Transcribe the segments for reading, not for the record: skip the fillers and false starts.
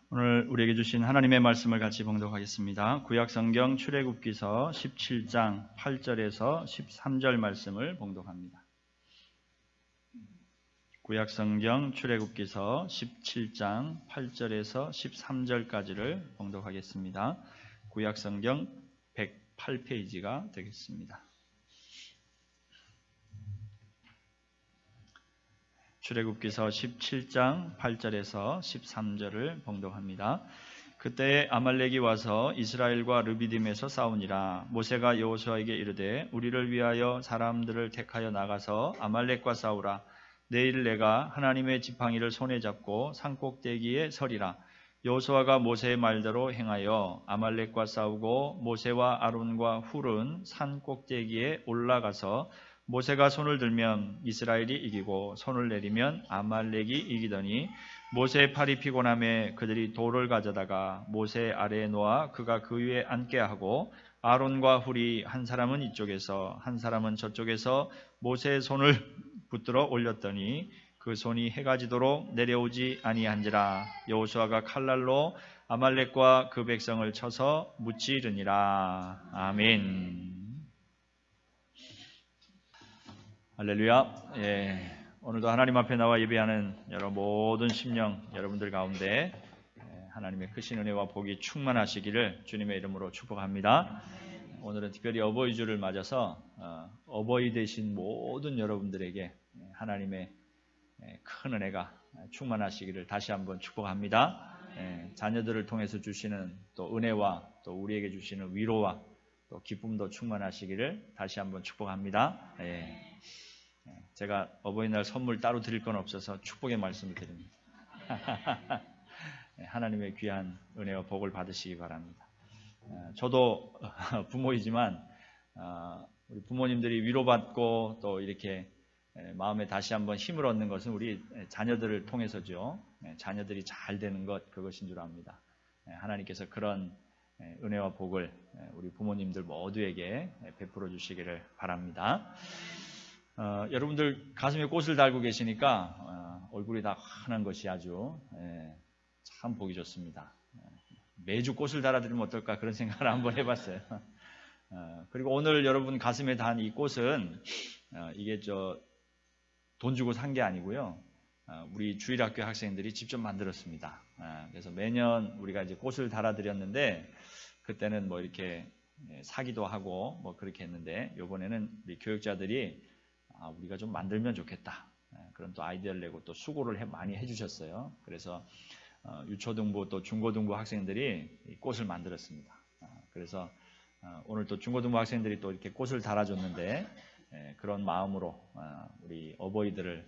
오늘 우리에게 주신 하나님의 말씀을 같이 봉독하겠습니다. 구약성경 출애굽기서 17장 8절에서 13절 말씀을 봉독합니다. 구약성경 출애굽기서 17장 8절에서 13절까지를 봉독하겠습니다. 구약성경 108페이지가 되겠습니다. 출애굽기서 17장 8절에서 13절을 봉독합니다. 그때 아말렉이 와서 이스라엘과 르비딤에서 싸우니라. 모세가 여호수아에게 이르되 우리를 위하여 사람들을 택하여 나가서 아말렉과 싸우라. 내일 내가 하나님의 지팡이를 손에 잡고 산꼭대기에 서리라. 여호수아가 모세의 말대로 행하여 아말렉과 싸우고 모세와 아론과 훌은 산꼭대기에 올라가서 모세가 손을 들면 이스라엘이 이기고 손을 내리면 아말렉이 이기더니 모세의 팔이 피곤함에 그들이 돌을 가져다가 모세 아래에 놓아 그가 그 위에 앉게 하고 아론과 훌이 한 사람은 이쪽에서 한 사람은 저쪽에서 모세의 손을 붙들어 올렸더니 그 손이 해가 지도록 내려오지 아니한지라. 여호수아가 칼날로 아말렉과 그 백성을 쳐서 무찌르니라. 아멘. 할렐루야. 오늘도 하나님 앞에 나와 예배하는 모든 심령 여러분들 가운데 하나님의 크신 은혜와 복이 충만하시기를 주님의 이름으로 축복합니다. 오늘은 특별히 어버이주를 맞아서 어버이 되신 모든 여러분들에게 하나님의 큰 은혜가 충만하시기를 다시 한번 축복합니다. 자녀들을 통해서 주시는 또 은혜와 또 우리에게 주시는 위로와 또 기쁨도 충만하시기를 다시 한번 축복합니다. 제가 어버이날 선물 따로 드릴 건 없어서 축복의 말씀을 드립니다. 하나님의 귀한 은혜와 복을 받으시기 바랍니다. 저도 부모이지만 우리 부모님들이 위로받고 또 이렇게 마음에 다시 한번 힘을 얻는 것은 우리 자녀들을 통해서죠. 자녀들이 잘 되는 것, 그것인 줄 압니다. 하나님께서 그런 은혜와 복을 우리 부모님들 모두에게 베풀어 주시기를 바랍니다. 여러분들 가슴에 꽃을 달고 계시니까 얼굴이 다 환한 것이 아주 참 보기 좋습니다. 매주 꽃을 달아드리면 어떨까 그런 생각을 한번 해봤어요. 그리고 오늘 여러분 가슴에 단 이 꽃은 이게 돈 주고 산 게 아니고요. 우리 주일학교 학생들이 직접 만들었습니다. 그래서 매년 우리가 이제 꽃을 달아드렸는데 그때는 뭐 이렇게 사기도 하고 뭐 그렇게 했는데 이번에는 우리 교육자들이 우리가 좀 만들면 좋겠다. 그런 또 아이디어를 내고 또 수고를 많이 해주셨어요. 그래서 유초등부 또 중고등부 학생들이 꽃을 만들었습니다. 그래서 오늘 또 중고등부 학생들이 또 이렇게 꽃을 달아줬는데 그런 마음으로 우리 어버이들을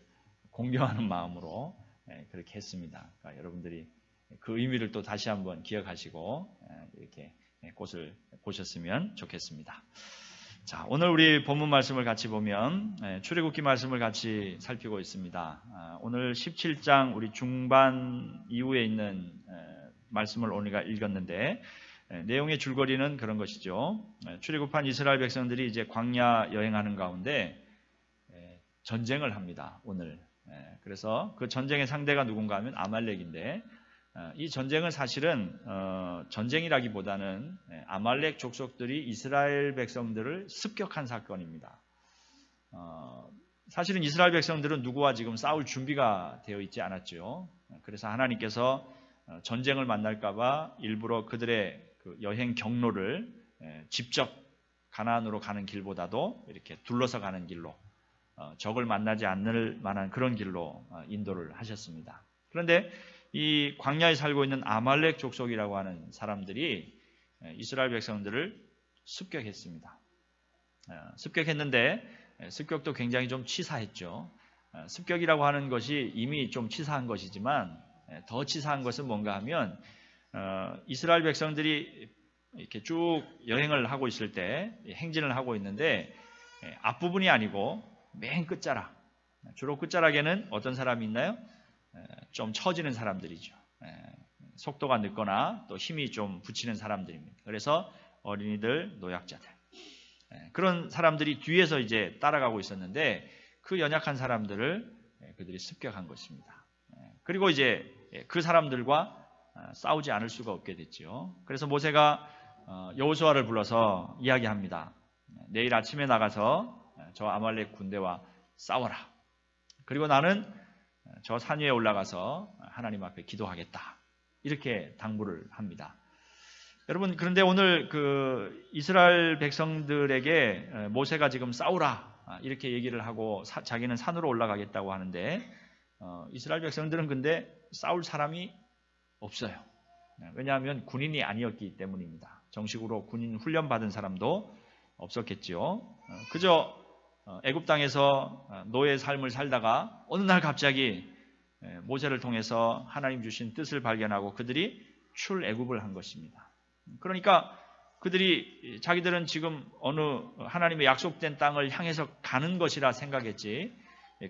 공경하는 마음으로 그렇게 했습니다. 그러니까 여러분들이 그 의미를 또 다시 한번 기억하시고 이렇게 꽃을 보셨으면 좋겠습니다. 자, 오늘 우리 본문 말씀을 같이 보면 출애굽기 말씀을 같이 살피고 있습니다. 오늘 17장 우리 중반 이후에 있는 말씀을 오늘가 읽었는데 내용의 줄거리는 그런 것이죠. 출애굽한 이스라엘 백성들이 이제 광야 여행하는 가운데 전쟁을 합니다. 오늘. 그래서 그 전쟁의 상대가 누군가 하면 아말렉인데 이 전쟁은 사실은 전쟁이라기보다는 아말렉 족속들이 이스라엘 백성들을 습격한 사건입니다. 사실은 이스라엘 백성들은 누구와 지금 싸울 준비가 되어 있지 않았죠. 그래서 하나님께서 전쟁을 만날까봐 일부러 그들의 그 여행 경로를 직접 가나안으로 가는 길보다도 이렇게 둘러서 가는 길로 적을 만나지 않을 만한 그런 길로 인도를 하셨습니다. 그런데 이 광야에 살고 있는 아말렉 족속이라고 하는 사람들이 이스라엘 백성들을 습격했습니다. 습격했는데 습격도 굉장히 좀 치사했죠. 습격이라고 하는 것이 이미 좀 치사한 것이지만 더 치사한 것은 뭔가 하면 이스라엘 백성들이 이렇게 쭉 여행을 하고 있을 때 행진을 하고 있는데 앞부분이 아니고 맨 끝자락, 주로 끝자락에는 어떤 사람이 있나요? 좀 처지는 사람들이죠. 속도가 늦거나 또 힘이 좀 붙이는 사람들입니다. 그래서 어린이들, 노약자들 그런 사람들이 뒤에서 이제 따라가고 있었는데 그 연약한 사람들을 그들이 습격한 것입니다. 그리고 이제 그 사람들과 싸우지 않을 수가 없게 됐죠. 그래서 모세가 여호수아를 불러서 이야기합니다. 내일 아침에 나가서 저 아말렉 군대와 싸워라. 그리고 나는 저 산 위에 올라가서 하나님 앞에 기도하겠다. 이렇게 당부를 합니다. 여러분, 그런데 오늘 그 이스라엘 백성들에게 모세가 지금 싸우라 이렇게 얘기를 하고 자기는 산으로 올라가겠다고 하는데 이스라엘 백성들은 근데 싸울 사람이 없어요. 왜냐하면 군인이 아니었기 때문입니다. 정식으로 군인 훈련 받은 사람도 없었겠지요. 그저 애굽 땅에서 노예 삶을 살다가 어느 날 갑자기 모세를 통해서 하나님 주신 뜻을 발견하고 그들이 출애굽을 한 것입니다. 그러니까 그들이 자기들은 지금 어느 하나님의 약속된 땅을 향해서 가는 것이라 생각했지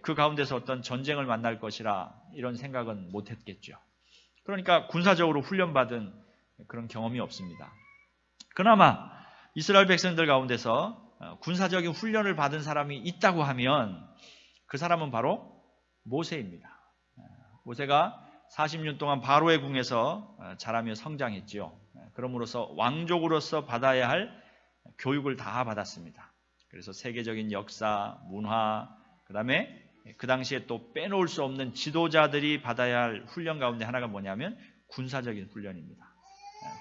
그 가운데서 어떤 전쟁을 만날 것이라 이런 생각은 못했겠죠. 그러니까 군사적으로 훈련받은 그런 경험이 없습니다. 그나마 이스라엘 백성들 가운데서 군사적인 훈련을 받은 사람이 있다고 하면 그 사람은 바로 모세입니다. 모세가 40년 동안 바로의 궁에서 자라며 성장했지요. 그럼으로써 왕족으로서 받아야 할 교육을 다 받았습니다. 그래서 세계적인 역사, 문화, 그 다음에 그 당시에 또 빼놓을 수 없는 지도자들이 받아야 할 훈련 가운데 하나가 뭐냐면 군사적인 훈련입니다.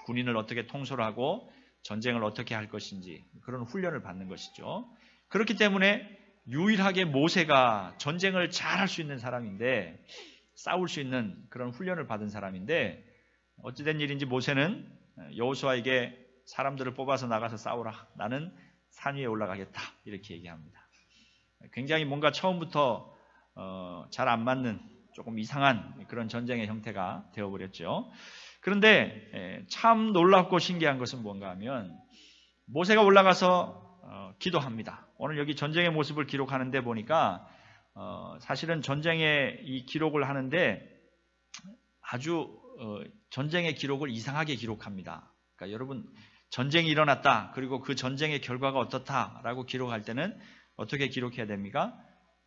군인을 어떻게 통솔하고 전쟁을 어떻게 할 것인지 그런 훈련을 받는 것이죠. 그렇기 때문에 유일하게 모세가 전쟁을 잘 할 수 있는 사람인데 싸울 수 있는 그런 훈련을 받은 사람인데 어찌된 일인지 모세는 여호수아에게 사람들을 뽑아서 나가서 싸우라. 나는 산 위에 올라가겠다. 이렇게 얘기합니다. 굉장히 뭔가 처음부터 잘 안 맞는 조금 이상한 그런 전쟁의 형태가 되어버렸죠. 그런데 참 놀랍고 신기한 것은 뭔가 하면 모세가 올라가서 기도합니다. 오늘 여기 전쟁의 모습을 기록하는데 보니까 사실은 전쟁의 이 기록을 하는데 아주 전쟁의 기록을 이상하게 기록합니다. 그러니까 여러분 전쟁이 일어났다. 그리고 그 전쟁의 결과가 어떻다라고 기록할 때는 어떻게 기록해야 됩니까?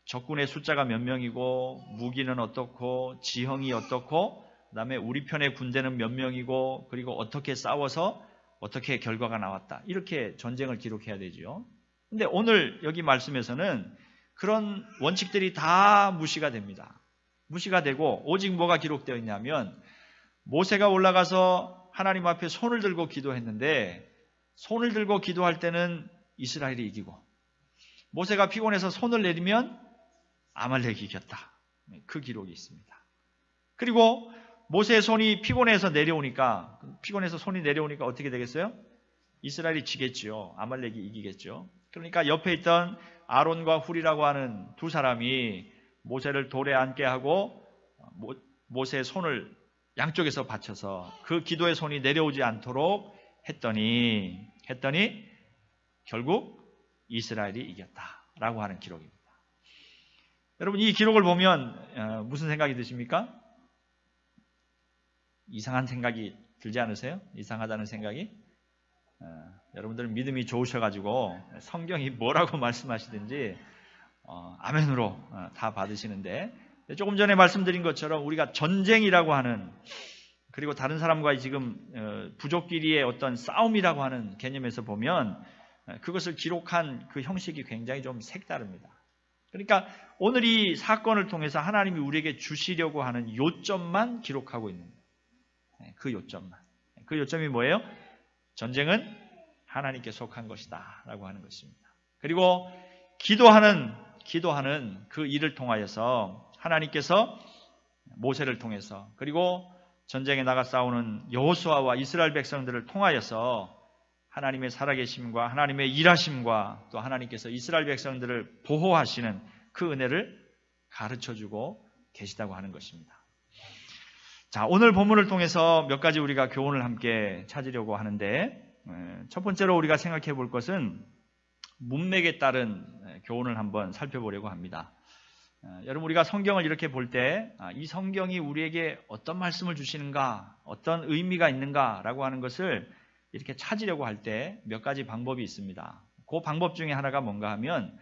적군의 숫자가 몇 명이고 무기는 어떻고 지형이 어떻고 그 다음에 우리 편의 군대는 몇 명이고 그리고 어떻게 싸워서 어떻게 결과가 나왔다. 이렇게 전쟁을 기록해야 되죠. 근데 오늘 여기 말씀에서는 그런 원칙들이 다 무시가 됩니다. 무시가 되고 오직 뭐가 기록되어 있냐면 모세가 올라가서 하나님 앞에 손을 들고 기도했는데 손을 들고 기도할 때는 이스라엘이 이기고 모세가 피곤해서 손을 내리면 아말렉이 이겼다. 그 기록이 있습니다. 그리고 모세의 손이 피곤해서 손이 내려오니까 어떻게 되겠어요? 이스라엘이 지겠지요. 아말렉이 이기겠죠. 그러니까 옆에 있던 아론과 훌이라고 하는 두 사람이 모세를 돌에 앉게 하고 모세의 손을 양쪽에서 받쳐서 그 기도의 손이 내려오지 않도록 했더니 결국 이스라엘이 이겼다라고 하는 기록입니다. 여러분 이 기록을 보면 무슨 생각이 드십니까? 이상한 생각이 들지 않으세요? 이상하다는 생각이? 여러분들 믿음이 좋으셔가지고 성경이 뭐라고 말씀하시든지 아멘으로 다 받으시는데 조금 전에 말씀드린 것처럼 우리가 전쟁이라고 하는 그리고 다른 사람과 지금 부족끼리의 어떤 싸움이라고 하는 개념에서 보면 그것을 기록한 그 형식이 굉장히 좀 색다릅니다. 그러니까 오늘 이 사건을 통해서 하나님이 우리에게 주시려고 하는 요점만 기록하고 있는 거예요. 그 요점만. 그 요점이 뭐예요? 전쟁은 하나님께 속한 것이다 라고 하는 것입니다. 그리고 기도하는 그 일을 통하여서 하나님께서 모세를 통해서 그리고 전쟁에 나가 싸우는 여호수아와 이스라엘 백성들을 통하여서 하나님의 살아계심과 하나님의 일하심과 또 하나님께서 이스라엘 백성들을 보호하시는 그 은혜를 가르쳐주고 계시다고 하는 것입니다. 자, 오늘 본문을 통해서 몇 가지 우리가 교훈을 함께 찾으려고 하는데 첫 번째로 우리가 생각해 볼 것은 문맥에 따른 교훈을 한번 살펴보려고 합니다. 여러분 우리가 성경을 이렇게 볼 때 이 성경이 우리에게 어떤 말씀을 주시는가, 어떤 의미가 있는가라고 하는 것을 이렇게 찾으려고 할 때 몇 가지 방법이 있습니다. 그 방법 중에 하나가 뭔가 하면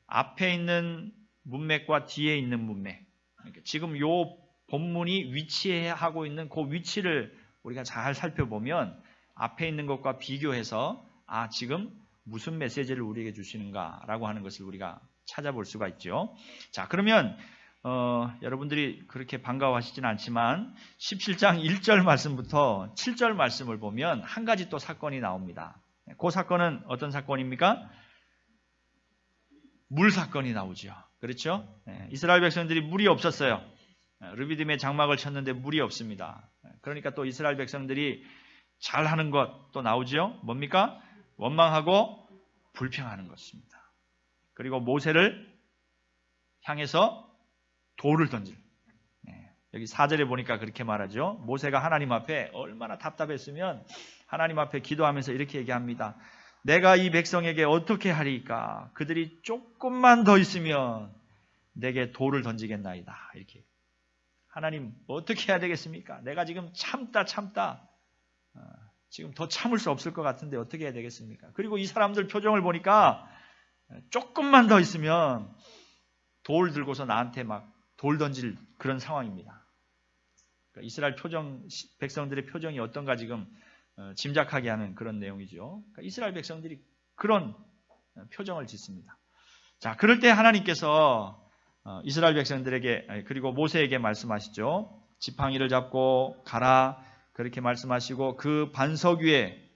앞에 있는 문맥과 뒤에 있는 문맥, 지금 요 본문이 위치하고 있는 그 위치를 우리가 잘 살펴보면 앞에 있는 것과 비교해서 지금 무슨 메시지를 우리에게 주시는가라고 하는 것을 우리가 찾아볼 수가 있죠. 자, 그러면 여러분들이 그렇게 반가워하시지는 않지만 17장 1절 말씀부터 7절 말씀을 보면 한 가지 또 사건이 나옵니다. 그 사건은 어떤 사건입니까? 물 사건이 나오죠. 그렇죠? 이스라엘 백성들이 물이 없었어요. 르비딤에 장막을 쳤는데 물이 없습니다. 그러니까 또 이스라엘 백성들이 잘하는 것 또 나오죠. 뭡니까? 원망하고 불평하는 것입니다. 그리고 모세를 향해서 돌을 던질. 여기 4절에 보니까 그렇게 말하죠. 모세가 하나님 앞에 얼마나 답답했으면 하나님 앞에 기도하면서 이렇게 얘기합니다. 내가 이 백성에게 어떻게 하리까? 그들이 조금만 더 있으면 내게 돌을 던지겠나이다. 이렇게. 하나님 어떻게 해야 되겠습니까? 내가 지금 참다 지금 더 참을 수 없을 것 같은데 어떻게 해야 되겠습니까? 그리고 이 사람들 표정을 보니까 조금만 더 있으면 돌 들고서 나한테 막 돌 던질 그런 상황입니다. 그러니까 이스라엘 백성들의 표정이 어떤가 지금 짐작하게 하는 그런 내용이죠. 그러니까 이스라엘 백성들이 그런 표정을 짓습니다. 자, 그럴 때 하나님께서 이스라엘 백성들에게 그리고 모세에게 말씀하시죠. 지팡이를 잡고 가라 그렇게 말씀하시고 그 반석 위에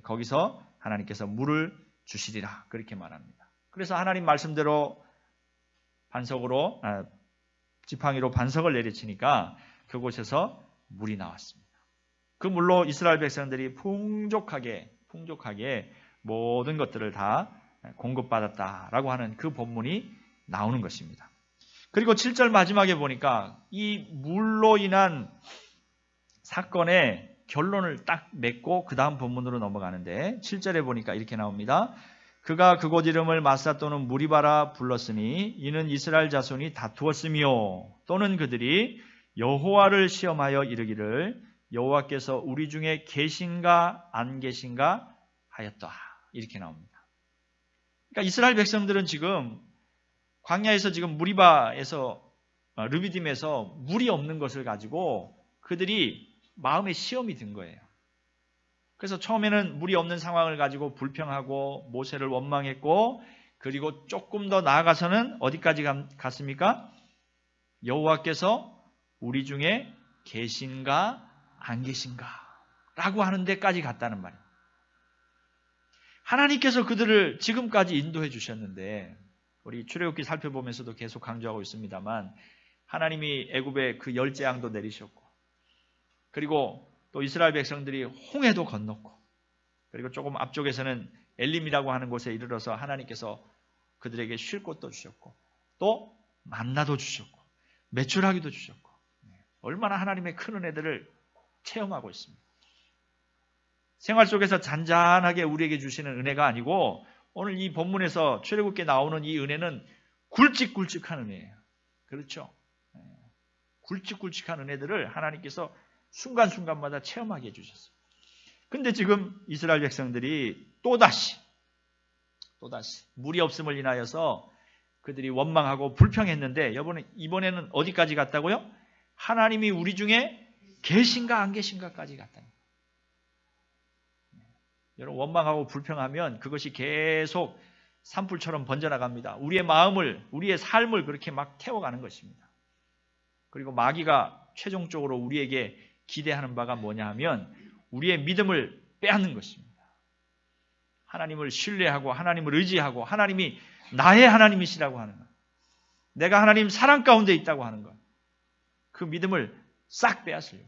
거기서 하나님께서 물을 주시리라 그렇게 말합니다. 그래서 하나님 말씀대로 지팡이로 반석을 내리치니까 그곳에서 물이 나왔습니다. 그 물로 이스라엘 백성들이 풍족하게 모든 것들을 다 공급받았다라고 하는 그 본문이 나오는 것입니다. 그리고 7절 마지막에 보니까 이 물로 인한 사건의 결론을 딱 맺고 그 다음 본문으로 넘어가는데 7절에 보니까 이렇게 나옵니다. 그가 그곳 이름을 마사 또는 무리바라 불렀으니 이는 이스라엘 자손이 다투었으며 또는 그들이 여호와를 시험하여 이르기를 여호와께서 우리 중에 계신가 안 계신가 하였다. 이렇게 나옵니다. 그러니까 이스라엘 백성들은 지금 광야에서 지금 르비딤에서 물이 없는 것을 가지고 그들이 마음에 시험이 든 거예요. 그래서 처음에는 물이 없는 상황을 가지고 불평하고 모세를 원망했고 그리고 조금 더 나아가서는 어디까지 갔습니까? 여호와께서 우리 중에 계신가 안 계신가 라고 하는 데까지 갔다는 말이에요. 하나님께서 그들을 지금까지 인도해 주셨는데 우리 출애굽기 살펴보면서도 계속 강조하고 있습니다만 하나님이 애굽에 그 열 재앙도 내리셨고 그리고 또 이스라엘 백성들이 홍해도 건넜고 그리고 조금 앞쪽에서는 엘림이라고 하는 곳에 이르러서 하나님께서 그들에게 쉴 곳도 주셨고 또 만나도 주셨고 메추라기도 주셨고 얼마나 하나님의 큰 은혜들을 체험하고 있습니다. 생활 속에서 잔잔하게 우리에게 주시는 은혜가 아니고 오늘 이 본문에서 출애굽기에 나오는 이 은혜는 굵직굵직한 은혜예요. 그렇죠? 굵직굵직한 은혜들을 하나님께서 순간순간마다 체험하게 해주셨어요. 근데 지금 이스라엘 백성들이 또다시 물이 없음을 인하여서 그들이 원망하고 불평했는데 이번에는 어디까지 갔다고요? 하나님이 우리 중에 계신가 안 계신가까지 갔다. 여러분 원망하고 불평하면 그것이 계속 산불처럼 번져나갑니다. 우리의 마음을 우리의 삶을 그렇게 막 태워가는 것입니다. 그리고 마귀가 최종적으로 우리에게 기대하는 바가 뭐냐 하면 우리의 믿음을 빼앗는 것입니다. 하나님을 신뢰하고 하나님을 의지하고 하나님이 나의 하나님이시라고 하는 것. 내가 하나님 사랑 가운데 있다고 하는 것. 그 믿음을 싹 빼앗으려고.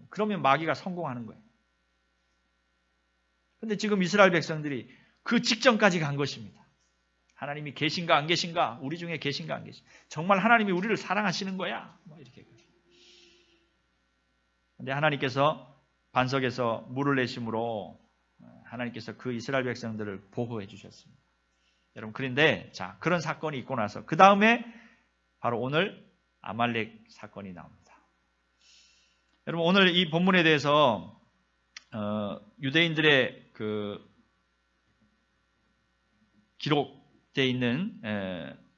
그러면 마귀가 성공하는 거예요. 근데 지금 이스라엘 백성들이 그 직전까지 간 것입니다. 하나님이 계신가 안 계신가? 우리 중에 계신가 안 계신가? 정말 하나님이 우리를 사랑하시는 거야? 이렇게. 근데 하나님께서 반석에서 물을 내심으로 하나님께서 그 이스라엘 백성들을 보호해 주셨습니다. 여러분 그런데 자 그런 사건이 있고 나서 그 다음에 바로 오늘 아말렉 사건이 나옵니다. 여러분 오늘 이 본문에 대해서 유대인들의 그 기록되어 있는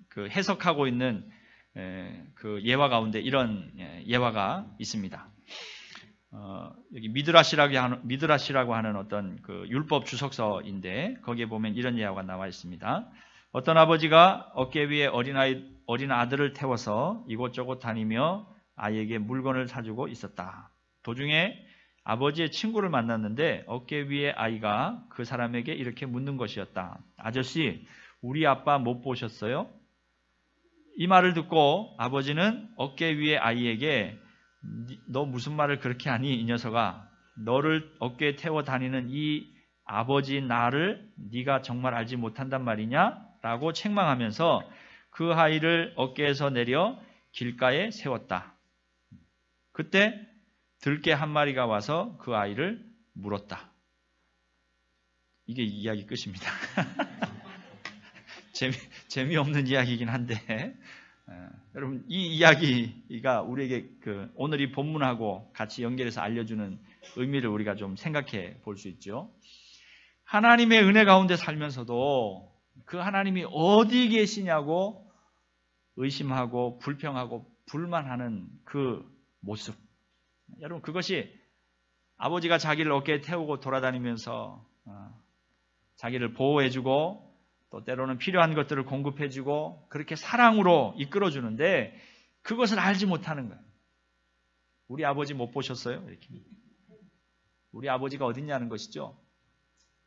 그 해석하고 있는 그 예화 가운데 이런 예화가 있습니다. 여기 미드라시라고 하는 어떤 그 율법 주석서인데 거기에 보면 이런 예화가 나와 있습니다. 어떤 아버지가 어깨 위에 어린 아들을 태워서 이곳저곳 다니며 아이에게 물건을 사주고 있었다. 도중에 아버지의 친구를 만났는데 어깨 위에 아이가 그 사람에게 이렇게 묻는 것이었다. 아저씨, 우리 아빠 못 보셨어요? 이 말을 듣고 아버지는 어깨 위에 아이에게 너 무슨 말을 그렇게 하니 이 녀석아, 너를 어깨에 태워 다니는 이 아버지 나를 네가 정말 알지 못한단 말이냐? 라고 책망하면서 그 아이를 어깨에서 내려 길가에 세웠다. 그때 들개 한 마리가 와서 그 아이를 물었다. 이게 이야기 끝입니다. 재미없는 이야기이긴 한데 여러분 이 이야기가 우리에게 오늘 이 본문하고 같이 연결해서 알려주는 의미를 우리가 좀 생각해 볼 수 있죠. 하나님의 은혜 가운데 살면서도 그 하나님이 어디 계시냐고 의심하고 불평하고 불만하는 그 모습. 여러분 그것이 아버지가 자기를 어깨에 태우고 돌아다니면서 자기를 보호해주고 또 때로는 필요한 것들을 공급해주고 그렇게 사랑으로 이끌어주는데 그것을 알지 못하는 거예요. 우리 아버지 못 보셨어요? 이렇게. 우리 아버지가 어딨냐는 것이죠.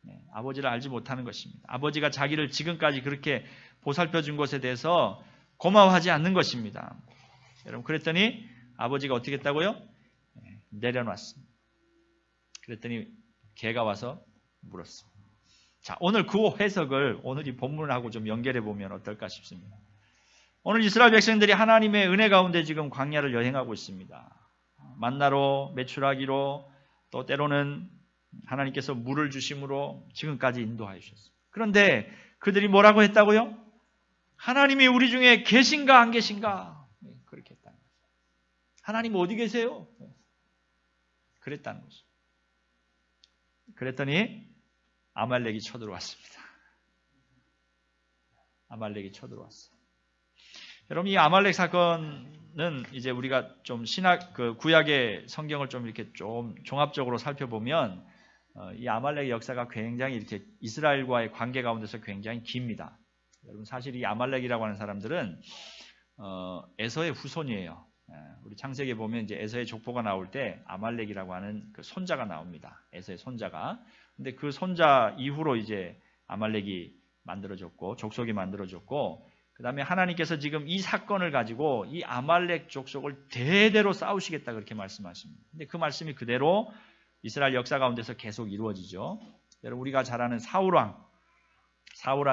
네, 아버지를 알지 못하는 것입니다. 아버지가 자기를 지금까지 그렇게 보살펴준 것에 대해서 고마워하지 않는 것입니다. 여러분 그랬더니 아버지가 어떻게 했다고요? 네, 내려놨습니다. 그랬더니 개가 와서 물었습니다. 자, 오늘 그 해석을 오늘 이 본문하고 좀 연결해 보면 어떨까 싶습니다. 오늘 이스라엘 백성들이 하나님의 은혜 가운데 지금 광야를 여행하고 있습니다. 만나로 메추라기로 또 때로는 하나님께서 물을 주심으로 지금까지 인도하여 주셨어요. 그런데 그들이 뭐라고 했다고요? 하나님이 우리 중에 계신가 안 계신가? 그렇게 했다는 거죠. 하나님 어디 계세요? 그랬다는 거죠. 그랬더니 아말렉이 쳐들어왔습니다. 아말렉이 쳐들어왔어요. 여러분 이 아말렉 사건은 이제 우리가 좀 구약의 성경을 좀 이렇게 좀 종합적으로 살펴보면 이 아말렉의 역사가 굉장히 이렇게 이스라엘과의 관계 가운데서 굉장히 깁니다. 여러분 사실 이 아말렉이라고 하는 사람들은 에서의 후손이에요. 우리 창세기에 보면 이제 에서의 족보가 나올 때 아말렉이라고 하는 그 손자가 나옵니다. 에서의 손자가. 근데 그 손자 이후로 이제 아말렉이 만들어졌고 족속이 만들어졌고 그 다음에 하나님께서 지금 이 사건을 가지고 이 아말렉 족속을 대대로 싸우시겠다 그렇게 말씀하십니다. 근데 그 말씀이 그대로 이스라엘 역사 가운데서 계속 이루어지죠. 여러분 우리가 잘 아는 사울왕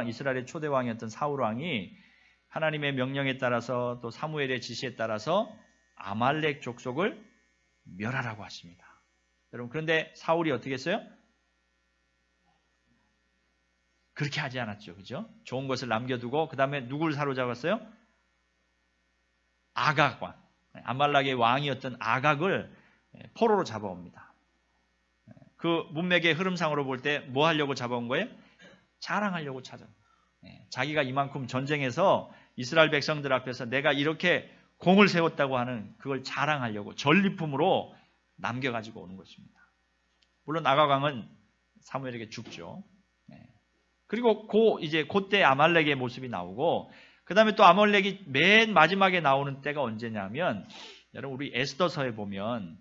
이스라엘의 초대 왕이었던 사울왕이 하나님의 명령에 따라서 또 사무엘의 지시에 따라서 아말렉 족속을 멸하라고 하십니다. 여러분 그런데 사울이 어떻게 했어요? 그렇게 하지 않았죠. 그죠? 좋은 것을 남겨두고 그 다음에 누굴 사로잡았어요? 아각 왕. 아말렉의 왕이었던 아각을 포로로 잡아옵니다. 그 문맥의 흐름상으로 볼 때 뭐 하려고 잡아온 거예요? 자랑하려고 찾아온 거예요. 자기가 이만큼 전쟁에서 이스라엘 백성들 앞에서 내가 이렇게 공을 세웠다고 하는 그걸 자랑하려고 전리품으로 남겨가지고 오는 것입니다. 물론 아각 왕은 사무엘에게 죽죠. 그리고 그때 아말렉의 모습이 나오고 그 다음에 또 아말렉이 맨 마지막에 나오는 때가 언제냐면 여러분 우리 에스더서에 보면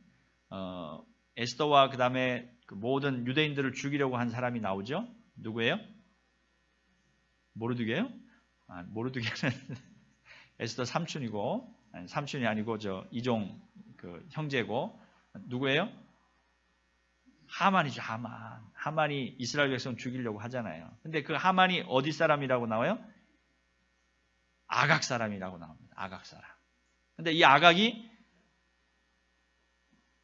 에스더와 그 다음에 그 모든 유대인들을 죽이려고 한 사람이 나오죠. 누구예요? 모르드게요? 모르드게는 에스더 삼촌이고 삼촌이 아니고 이종 그 형제고 누구예요? 하만이죠. 하만이 이스라엘 백성 죽이려고 하잖아요. 근데 그 하만이 어디 사람이라고 나와요? 아각 사람이라고 나옵니다. 아각 사람. 근데 이 아각이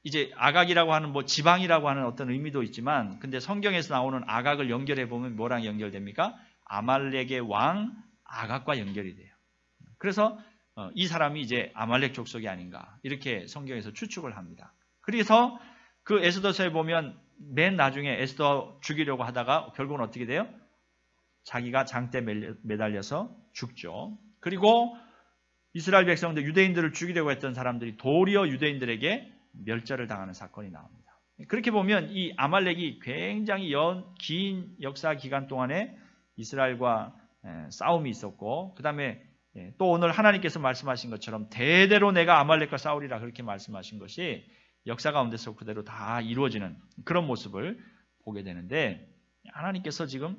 이제 아각이라고 하는 지방이라고 하는 어떤 의미도 있지만 근데 성경에서 나오는 아각을 연결해 보면 뭐랑 연결됩니까? 아말렉의 왕 아각과 연결이 돼요. 그래서 이 사람이 이제 아말렉 족속이 아닌가 이렇게 성경에서 추측을 합니다. 그래서 그 에스더서에 보면 맨 나중에 에스더 죽이려고 하다가 결국은 어떻게 돼요? 자기가 장대에 매달려서 죽죠. 그리고 이스라엘 백성들 유대인들을 죽이려고 했던 사람들이 도리어 유대인들에게 멸절을 당하는 사건이 나옵니다. 그렇게 보면 이 아말렉이 굉장히 긴 역사 기간 동안에 이스라엘과 싸움이 있었고, 그 다음에 또 오늘 하나님께서 말씀하신 것처럼 대대로 내가 아말렉과 싸우리라 그렇게 말씀하신 것이 역사 가운데서 그대로 다 이루어지는 그런 모습을 보게 되는데, 하나님께서 지금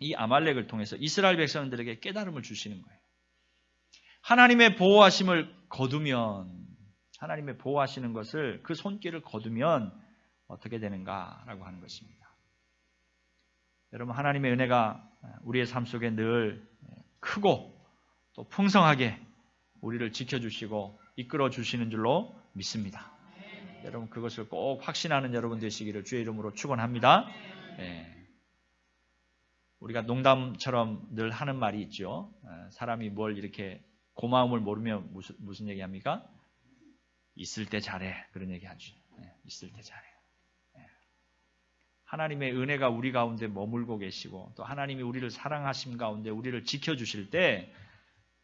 이 아말렉을 통해서 이스라엘 백성들에게 깨달음을 주시는 거예요. 하나님의 보호하심을 거두면, 하나님의 보호하시는 것을, 그 손길을 거두면 어떻게 되는가라고 하는 것입니다. 여러분, 하나님의 은혜가 우리의 삶 속에 늘 크고 또 풍성하게 우리를 지켜주시고 이끌어 주시는 줄로 믿습니다. 여러분, 그것을 꼭 확신하는 여러분 되시기를 주의 이름으로 축원합니다. 우리가 농담처럼 늘 하는 말이 있죠. 사람이 뭘 이렇게 고마움을 모르면 무슨 얘기합니까? 있을 때 잘해. 그런 얘기 하죠. 있을 때 잘해. 하나님의 은혜가 우리 가운데 머물고 계시고 또 하나님이 우리를 사랑하심 가운데 우리를 지켜주실 때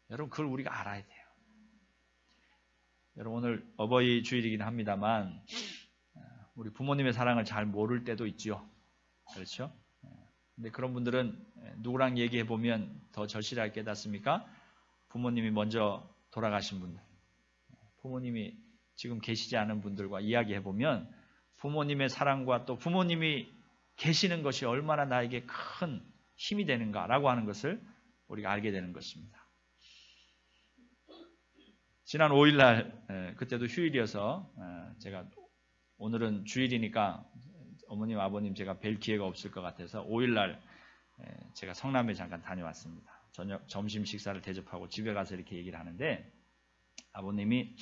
여러분, 그걸 우리가 알아야 돼요. 여러분, 오늘 어버이 주일이긴 합니다만 우리 부모님의 사랑을 잘 모를 때도 있죠. 그렇죠? 근데 그런 분들은 누구랑 얘기해 보면 더 절실하게 깨닫습니까? 부모님이 먼저 돌아가신 분들, 부모님이 지금 계시지 않은 분들과 이야기해 보면 부모님의 사랑과 또 부모님이 계시는 것이 얼마나 나에게 큰 힘이 되는가라고 하는 것을 우리가 알게 되는 것입니다. 지난 5일날 그때도 휴일이어서 제가 오늘은 주일이니까 어머님 아버님 제가 뵐 기회가 없을 것 같아서 5일날 제가 성남에 잠깐 다녀왔습니다. 점심 식사를 대접하고 집에 가서 이렇게 얘기를 하는데 아버님이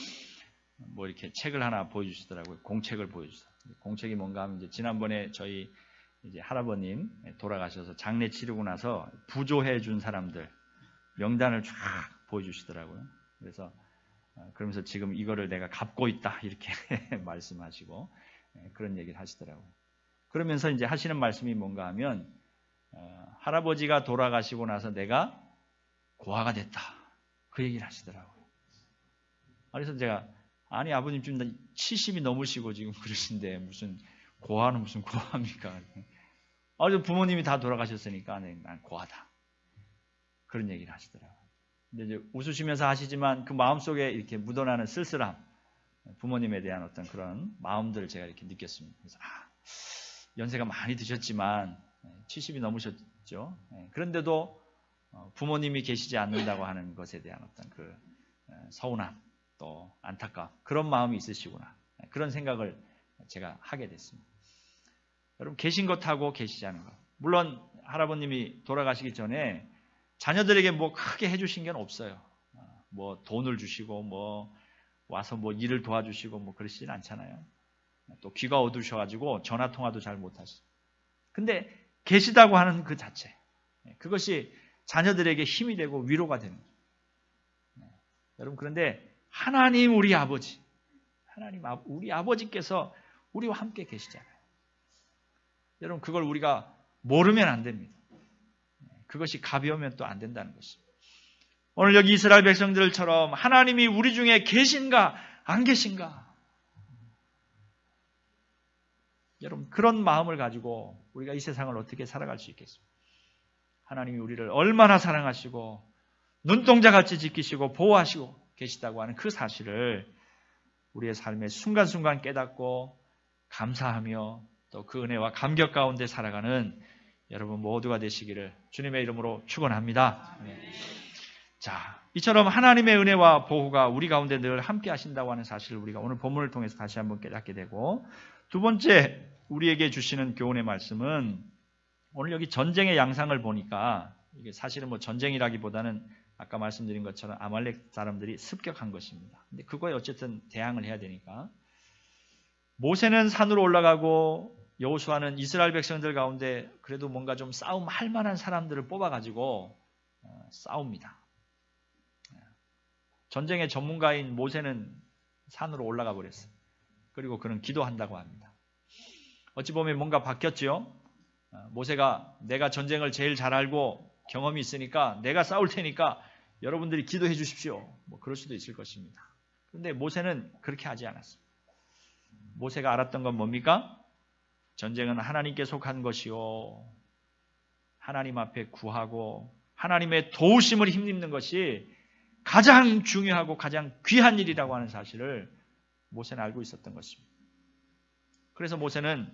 뭐 이렇게 책을 하나 보여주시더라고요. 공책을 보여주시더라고요. 공책이 뭔가 하면 이제 지난번에 저희 이제 할아버님 돌아가셔서 장례 치르고 나서 부조해 준 사람들 명단을 쫙 보여주시더라고요. 그래서 그러면서 지금 이거를 내가 갚고 있다 이렇게 말씀하시고 그런 얘기를 하시더라고요. 그러면서 이제 하시는 말씀이 뭔가 하면 할아버지가 돌아가시고 나서 내가 고아가 됐다 그 얘기를 하시더라고요. 그래서 제가 아니 아버님 지금 70이 넘으시고 지금 그러신데 무슨 고아는 무슨 고아입니까? 부모님이 다 돌아가셨으니까 난 고아다 그런 얘기를 하시더라고요. 근데 이제 웃으시면서 하시지만 그 마음속에 이렇게 묻어나는 쓸쓸함, 부모님에 대한 어떤 그런 마음들을 제가 이렇게 느꼈습니다. 그래서 연세가 많이 드셨지만 70이 넘으셨죠. 그런데도 부모님이 계시지 않는다고 하는 것에 대한 어떤 그 서운함, 또 안타까움, 그런 마음이 있으시구나. 그런 생각을 제가 하게 됐습니다. 여러분, 계신 것하고 계시지 않은 것. 물론 할아버님이 돌아가시기 전에 자녀들에게 뭐 크게 해주신 게 없어요. 뭐 돈을 주시고 뭐 와서 뭐 일을 도와주시고 뭐 그러시진 않잖아요. 또 귀가 어두우셔가지고 전화 통화도 잘 못하시고. 근데 계시다고 하는 그 자체, 그것이 자녀들에게 힘이 되고 위로가 되는 거예요. 여러분, 그런데 하나님 우리 아버지, 하나님 우리 아버지께서 우리와 함께 계시잖아요. 여러분, 그걸 우리가 모르면 안 됩니다. 그것이 가벼우면 또 안 된다는 것입니다. 오늘 여기 이스라엘 백성들처럼 하나님이 우리 중에 계신가 안 계신가? 여러분, 그런 마음을 가지고 우리가 이 세상을 어떻게 살아갈 수 있겠습니까? 하나님이 우리를 얼마나 사랑하시고 눈동자같이 지키시고 보호하시고 계시다고 하는 그 사실을 우리의 삶의 순간순간 깨닫고 감사하며 또 그 은혜와 감격 가운데 살아가는 여러분 모두가 되시기를 주님의 이름으로 축원합니다. 자, 이처럼 하나님의 은혜와 보호가 우리 가운데 늘 함께 하신다고 하는 사실을 우리가 오늘 본문을 통해서 다시 한번 깨닫게 되고, 두 번째 우리에게 주시는 교훈의 말씀은 오늘 여기 전쟁의 양상을 보니까 이게 사실은 뭐 전쟁이라기보다는 아까 말씀드린 것처럼 아말렉 사람들이 습격한 것입니다. 근데 그거에 어쨌든 대항을 해야 되니까 모세는 산으로 올라가고 여호수아는 이스라엘 백성들 가운데 그래도 뭔가 좀 싸움할 만한 사람들을 뽑아가지고 싸웁니다. 전쟁의 전문가인 모세는 산으로 올라가 버렸어요. 그리고 그는 기도한다고 합니다. 어찌 보면 뭔가 바뀌었죠. 모세가 내가 전쟁을 제일 잘 알고 경험이 있으니까 내가 싸울 테니까 여러분들이 기도해 주십시오. 뭐 그럴 수도 있을 것입니다. 그런데 모세는 그렇게 하지 않았습니다. 모세가 알았던 건 뭡니까? 전쟁은 하나님께 속한 것이요. 하나님 앞에 구하고 하나님의 도우심을 힘입는 것이 가장 중요하고 가장 귀한 일이라고 하는 사실을 모세는 알고 있었던 것입니다. 그래서 모세는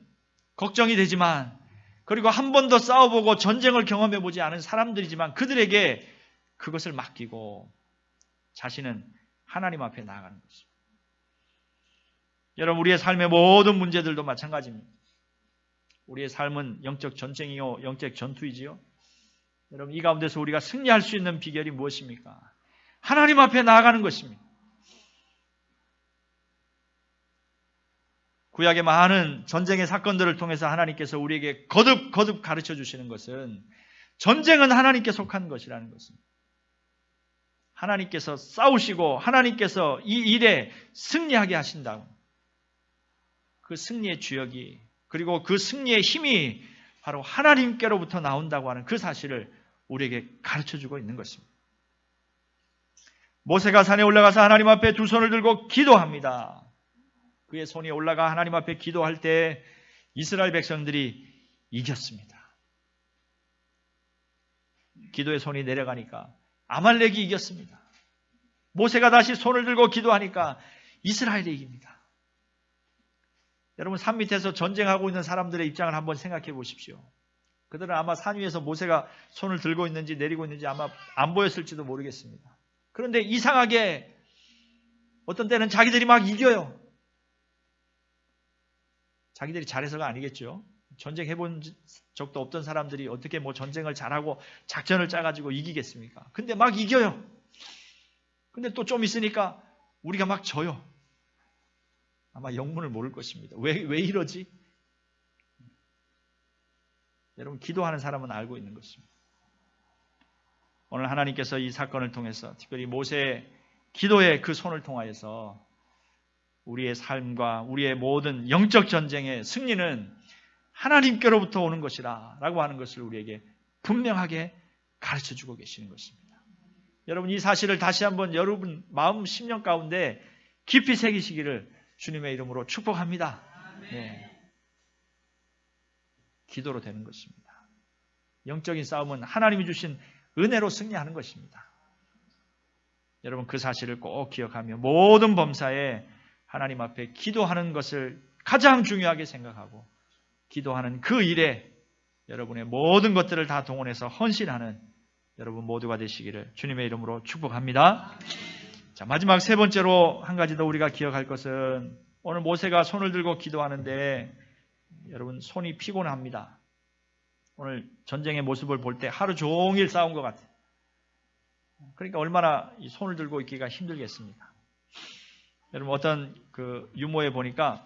걱정이 되지만, 그리고 한 번도 싸워보고 전쟁을 경험해보지 않은 사람들이지만 그들에게 그것을 맡기고 자신은 하나님 앞에 나아가는 것입니다. 여러분, 우리의 삶의 모든 문제들도 마찬가지입니다. 우리의 삶은 영적 전쟁이요, 영적 전투이지요. 여러분, 이 가운데서 우리가 승리할 수 있는 비결이 무엇입니까? 하나님 앞에 나아가는 것입니다. 구약의 많은 전쟁의 사건들을 통해서 하나님께서 우리에게 거듭 가르쳐 주시는 것은 전쟁은 하나님께 속한 것이라는 것입니다. 하나님께서 싸우시고 하나님께서 이 일에 승리하게 하신다고. 그 승리의 주역이, 그리고 그 승리의 힘이 바로 하나님께로부터 나온다고 하는 그 사실을 우리에게 가르쳐주고 있는 것입니다. 모세가 산에 올라가서 하나님 앞에 두 손을 들고 기도합니다. 그의 손이 올라가 하나님 앞에 기도할 때 이스라엘 백성들이 이겼습니다. 기도의 손이 내려가니까 아말렉이 이겼습니다. 모세가 다시 손을 들고 기도하니까 이스라엘이 이깁니다. 여러분, 산 밑에서 전쟁하고 있는 사람들의 입장을 한번 생각해 보십시오. 그들은 아마 산 위에서 모세가 손을 들고 있는지 내리고 있는지 아마 안 보였을지도 모르겠습니다. 그런데 이상하게 어떤 때는 자기들이 막 이겨요. 자기들이 잘해서가 아니겠죠. 전쟁해본 적도 없던 사람들이 어떻게 뭐 전쟁을 잘하고 작전을 짜가지고 이기겠습니까? 근데 막 이겨요. 근데 또 좀 있으니까 우리가 막 져요. 아마 영문을 모를 것입니다. 왜 이러지? 여러분, 기도하는 사람은 알고 있는 것입니다. 오늘 하나님께서 이 사건을 통해서 특별히 모세의 기도의 그 손을 통하여서 우리의 삶과 우리의 모든 영적 전쟁의 승리는 하나님께로부터 오는 것이라 라고 하는 것을 우리에게 분명하게 가르쳐주고 계시는 것입니다. 여러분, 이 사실을 다시 한번 여러분 마음 심령 가운데 깊이 새기시기를 주님의 이름으로 축복합니다. 네. 기도로 되는 것입니다. 영적인 싸움은 하나님이 주신 은혜로 승리하는 것입니다. 여러분, 그 사실을 꼭 기억하며 모든 범사에 하나님 앞에 기도하는 것을 가장 중요하게 생각하고 기도하는 그 일에 여러분의 모든 것들을 다 동원해서 헌신하는 여러분 모두가 되시기를 주님의 이름으로 축복합니다. 자, 마지막 세 번째로 한 가지 더 우리가 기억할 것은 오늘 모세가 손을 들고 기도하는데 여러분 손이 피곤합니다. 오늘 전쟁의 모습을 볼 때 하루 종일 싸운 것 같아요. 그러니까 얼마나 이 손을 들고 있기가 힘들겠습니까? 여러분, 어떤 그 유모에 보니까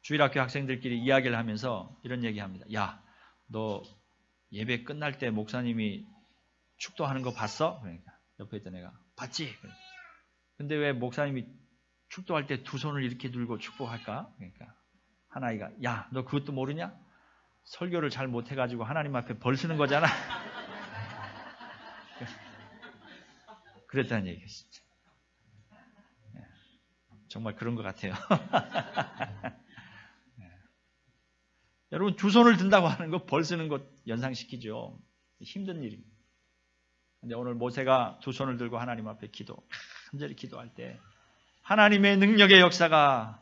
주일학교 학생들끼리 이야기를 하면서 이런 얘기합니다. 야, 너 예배 끝날 때 목사님이 축도하는 거 봤어? 그러니까 옆에 있던 애가 봤지? 근데 왜 목사님이 축도할 때 두 손을 이렇게 들고 축복할까? 그러니까 한 아이가 야, 너 그것도 모르냐? 설교를 잘 못해가지고 하나님 앞에 벌 쓰는 거잖아. 그랬다는 얘기였습니다. 정말 그런 것 같아요. 여러분, 두 손을 든다고 하는 거 벌 쓰는 것 연상시키죠. 힘든 일입니다. 근데 오늘 모세가 두 손을 들고 하나님 앞에 간절히 기도할 때 하나님의 능력의 역사가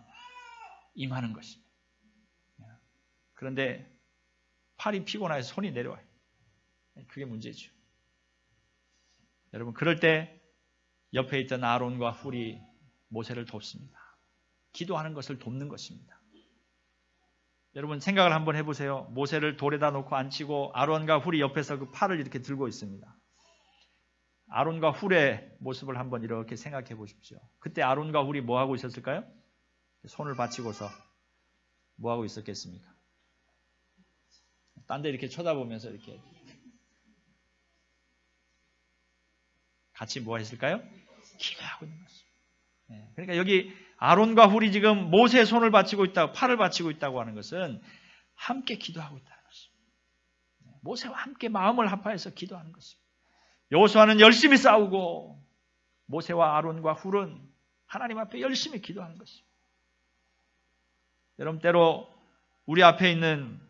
임하는 것입니다. 그런데 팔이 피곤해서 손이 내려와요. 그게 문제죠. 여러분, 그럴 때 옆에 있던 아론과 훌이 모세를 돕습니다. 기도하는 것을 돕는 것입니다. 여러분, 생각을 한번 해보세요. 모세를 돌에다 놓고 앉히고 아론과 훌이 옆에서 그 팔을 이렇게 들고 있습니다. 아론과 훌의 모습을 한번 이렇게 생각해 보십시오. 그때 아론과 훌이 뭐 하고 있었을까요? 손을 받치고서 뭐 하고 있었겠습니까? 딴 데 이렇게 쳐다보면서 이렇게 같이 뭐 했을까요? 기도하고 있는 것입니다. 그러니까 여기 아론과 훌이 지금 모세의 손을 받치고 있다고, 팔을 받치고 있다고 하는 것은 함께 기도하고 있다는 것입니다. 모세와 함께 마음을 합하여서 기도하는 것입니다. 여호수아는 열심히 싸우고 모세와 아론과 훌은 하나님 앞에 열심히 기도하는 것입니다. 여러분, 때로 우리 앞에 있는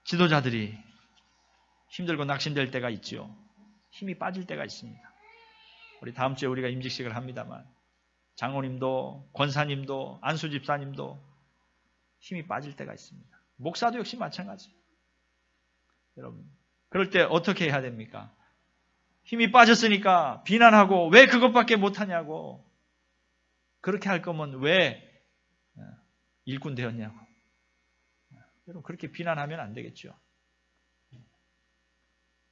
지도자들이 힘들고 낙심될 때가 있지요. 힘이 빠질 때가 있습니다. 우리 다음 주에 우리가 임직식을 합니다만 장로님도 권사님도 안수 집사님도 힘이 빠질 때가 있습니다. 목사도 역시 마찬가지. 여러분, 그럴 때 어떻게 해야 됩니까? 힘이 빠졌으니까 비난하고 왜 그것밖에 못하냐고, 그렇게 할 거면 왜 일꾼 되었냐고. 여러분, 그렇게 비난하면 안 되겠죠.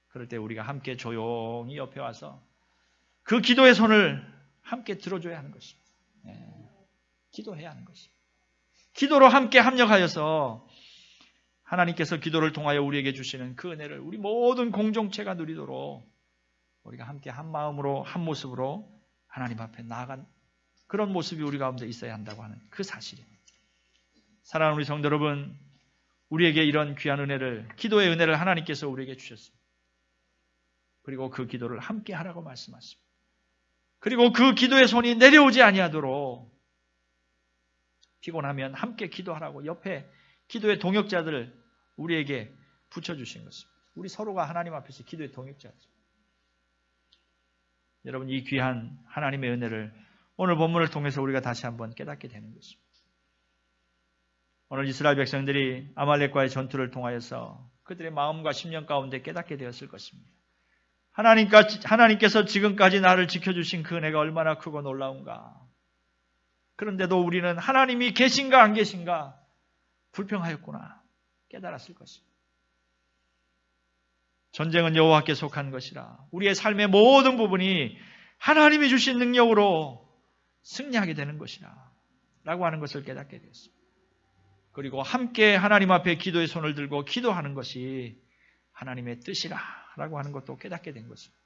그럴 때 우리가 함께 조용히 옆에 와서 그 기도의 손을 함께 들어줘야 하는 것입니다. 기도해야 하는 것입니다. 기도로 함께 합력하여서 하나님께서 기도를 통하여 우리에게 주시는 그 은혜를 우리 모든 공동체가 누리도록 우리가 함께 한 마음으로 한 모습으로 하나님 앞에 나아간 그런 모습이 우리 가운데 있어야 한다고 하는 그 사실입니다. 사랑하는 우리 성도 여러분, 우리에게 이런 귀한 은혜를, 기도의 은혜를 하나님께서 우리에게 주셨습니다. 그리고 그 기도를 함께 하라고 말씀하십니다. 그리고 그 기도의 손이 내려오지 아니하도록 피곤하면 함께 기도하라고 옆에 기도의 동역자들을 우리에게 붙여주신 것입니다. 우리 서로가 하나님 앞에서 기도의 동역자죠. 여러분, 이 귀한 하나님의 은혜를 오늘 본문을 통해서 우리가 다시 한번 깨닫게 되는 것입니다. 오늘 이스라엘 백성들이 아말렉과의 전투를 통하여서 그들의 마음과 심령 가운데 깨닫게 되었을 것입니다. 하나님께서 지금까지 나를 지켜주신 그 은혜가 얼마나 크고 놀라운가. 그런데도 우리는 하나님이 계신가 안 계신가 불평하였구나 깨달았을 것입니다. 전쟁은 여호와께 속한 것이라 우리의 삶의 모든 부분이 하나님이 주신 능력으로 승리하게 되는 것이라 라고 하는 것을 깨닫게 되었습니다. 그리고 함께 하나님 앞에 기도의 손을 들고 기도하는 것이 하나님의 뜻이라 라고 하는 것도 깨닫게 된 것입니다.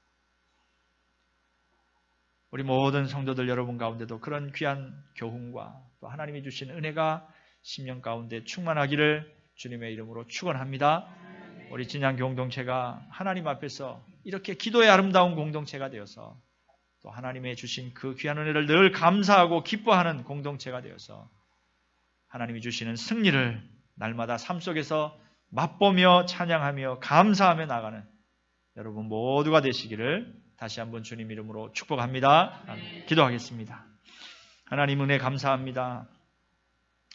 우리 모든 성도들 여러분 가운데도 그런 귀한 교훈과 또 하나님이 주신 은혜가 심령 가운데 충만하기를 주님의 이름으로 축원합니다. 우리 진양 공동체가 하나님 앞에서 이렇게 기도의 아름다운 공동체가 되어서 또 하나님의 주신 그 귀한 은혜를 늘 감사하고 기뻐하는 공동체가 되어서 하나님이 주시는 승리를 날마다 삶 속에서 맛보며 찬양하며 감사하며 나가는 여러분 모두가 되시기를 다시 한번 주님 이름으로 축복합니다. 기도하겠습니다. 하나님 은혜 감사합니다.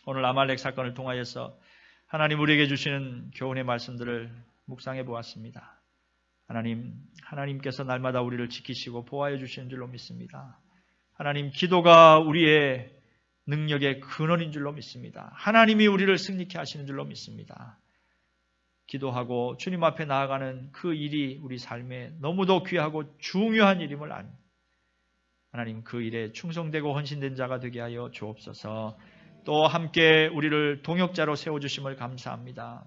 오늘 아말렉 사건을 통하여서 하나님 우리에게 주시는 교훈의 말씀들을 묵상해 보았습니다. 하나님께서 날마다 우리를 지키시고 보호하여 주시는 줄로 믿습니다. 하나님, 기도가 우리의 능력의 근원인 줄로 믿습니다. 하나님이 우리를 승리케 하시는 줄로 믿습니다. 기도하고 주님 앞에 나아가는 그 일이 우리 삶에 너무도 귀하고 중요한 일임을 압니다. 하나님, 그 일에 충성되고 헌신된 자가 되게 하여 주옵소서. 또 함께 우리를 동역자로 세워주심을 감사합니다.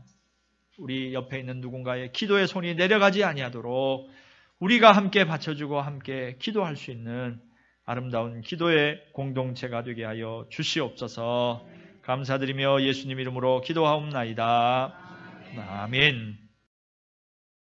우리 옆에 있는 누군가의 기도의 손이 내려가지 아니하도록 우리가 함께 받쳐주고 함께 기도할 수 있는 아름다운 기도의 공동체가 되게 하여 주시옵소서. 감사드리며 예수님 이름으로 기도하옵나이다. 아멘.